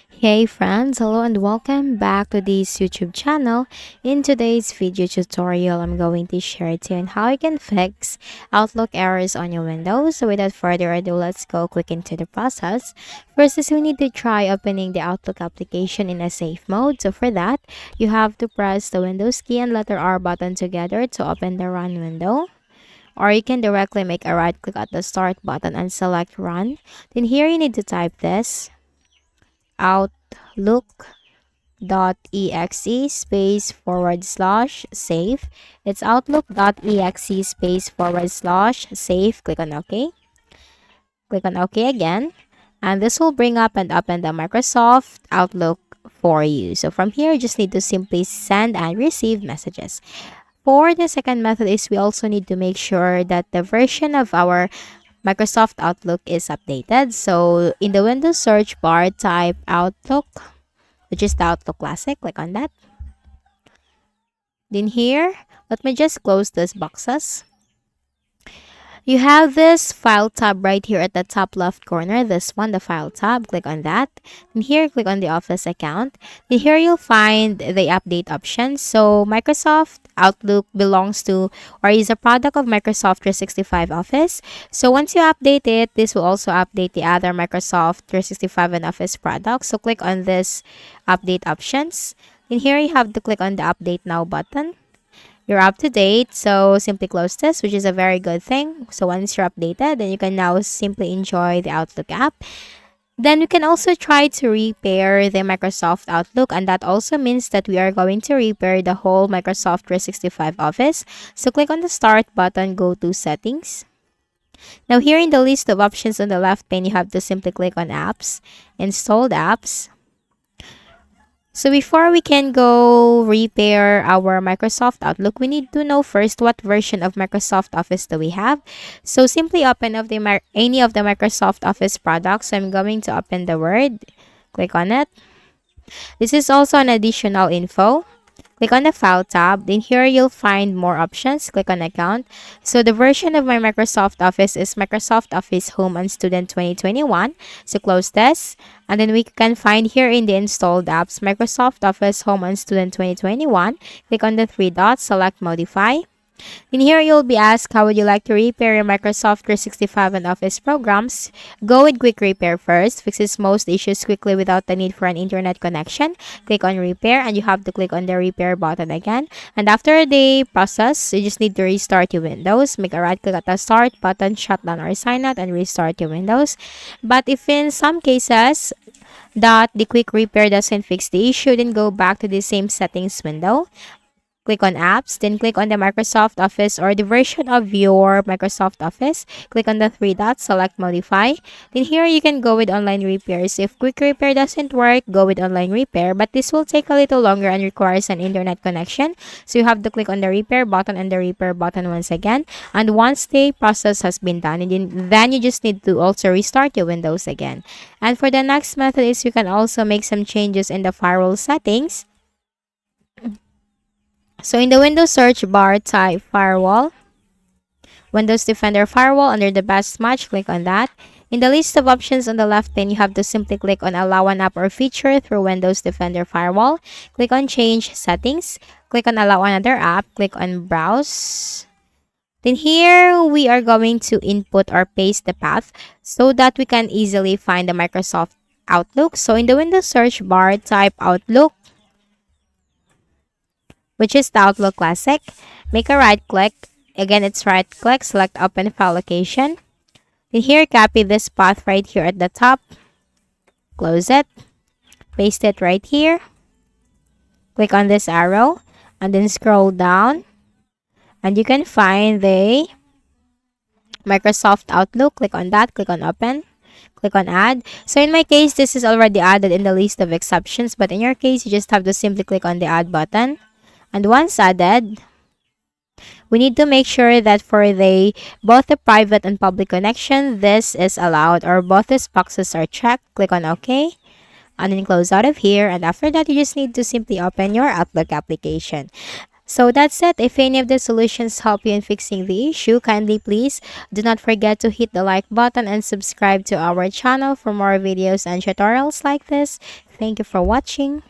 Hey friends, hello and welcome back to this YouTube channel. In today's video tutorial, I'm going to share to you on how you can fix Outlook errors on your Windows. So without further ado, let's go quick into the process. First is we need to try opening the Outlook application in a safe mode. So for that, you have to press the Windows key and letter R button together to open the Run window. Or you can directly make a right click at the Start button and select Run. Then here you need to type this outlook.exe space forward slash save. It's outlook.exe space forward slash save. Click on OK. Click on OK again. And this will bring up and open the Microsoft Outlook for you. So from here, you just need to simply send and receive messages. For the second method is we also need to make sure that the version of our Microsoft Outlook is updated. So in the Windows search bar, type Outlook, which is the Outlook Classic. Click on that. Then here, let me just close these boxes. You have this file tab right here at the top left corner. This one, the file tab. Click on that. And here, click on the Office account. And here you'll find the update option. So Microsoft Outlook belongs to or is a product of Microsoft 365 Office. So once you update it, this will also update the other Microsoft 365 and Office products. So click on this update options. And here you have to click on the Update Now button. You're up to date, so simply close this, which is a very good thing. So once you're updated, then you can now simply enjoy the Outlook app. Then you can also try to repair the Microsoft Outlook, and that also means that we are going to repair the whole Microsoft 365 Office. So click on the Start button, go to Settings. Now here in the list of options on the left pane, you have to simply click on Apps, Installed Apps. So before we can go repair our Microsoft Outlook, we need to know first what version of Microsoft Office do we have. So simply open up any of the Microsoft Office products. So I'm going to open the Word. Click on it. This is also an additional info. Click on the File tab. Then here you'll find more options. Click on Account. So the version of my Microsoft Office is Microsoft Office Home and Student 2021. So close this. And then we can find here in the installed apps, Microsoft Office Home and Student 2021. Click on the three dots, select Modify. In here, you'll be asked how would you like to repair your Microsoft 365 and Office programs. Go with Quick Repair first. Fixes most issues quickly without the need for an internet connection. Click on Repair and you have to click on the Repair button again. And after the process, you just need to restart your Windows. Make a right click at the Start button, shut down or sign out, and restart your Windows. But if in some cases, that the quick repair doesn't fix the issue, then go back to the same settings window. Click on Apps, then click on the Microsoft Office or the version of your Microsoft Office. Click on the three dots, select Modify. Then here you can go with Online Repairs. If Quick Repair doesn't work, go with Online Repair. But this will take a little longer and requires an internet connection. So you have to click on the Repair button and the Repair button once again. And once the process has been done, then you just need to also restart your Windows again. And for the next method is you can also make some changes in the firewall settings. So in the Windows search bar, type Firewall. Windows Defender Firewall under the best match, click on that. In the list of options on the left pane, you have to simply click on Allow an app or feature through Windows Defender Firewall. Click on Change Settings. Click on Allow another app. Click on Browse. Then here, we are going to input or paste the path so that we can easily find the Microsoft Outlook. So in the Windows search bar, type Outlook, which is the Outlook Classic. Make a right click. Again, it's right click, select Open File Location. Then here, copy this path right here at the top. Close it. Paste it right here. Click on this arrow and then scroll down. And you can find the Microsoft Outlook. Click on that. Click on Open. Click on Add. So in my case, this is already added in the list of exceptions. But in your case, you just have to simply click on the Add button. And once added, we need to make sure that for both the private and public connection, this is allowed or both these boxes are checked. Click on OK. And then close out of here. And after that, you just need to simply open your Outlook application. So that's it. If any of the solutions help you in fixing the issue, kindly please do not forget to hit the like button and subscribe to our channel for more videos and tutorials like this. Thank you for watching.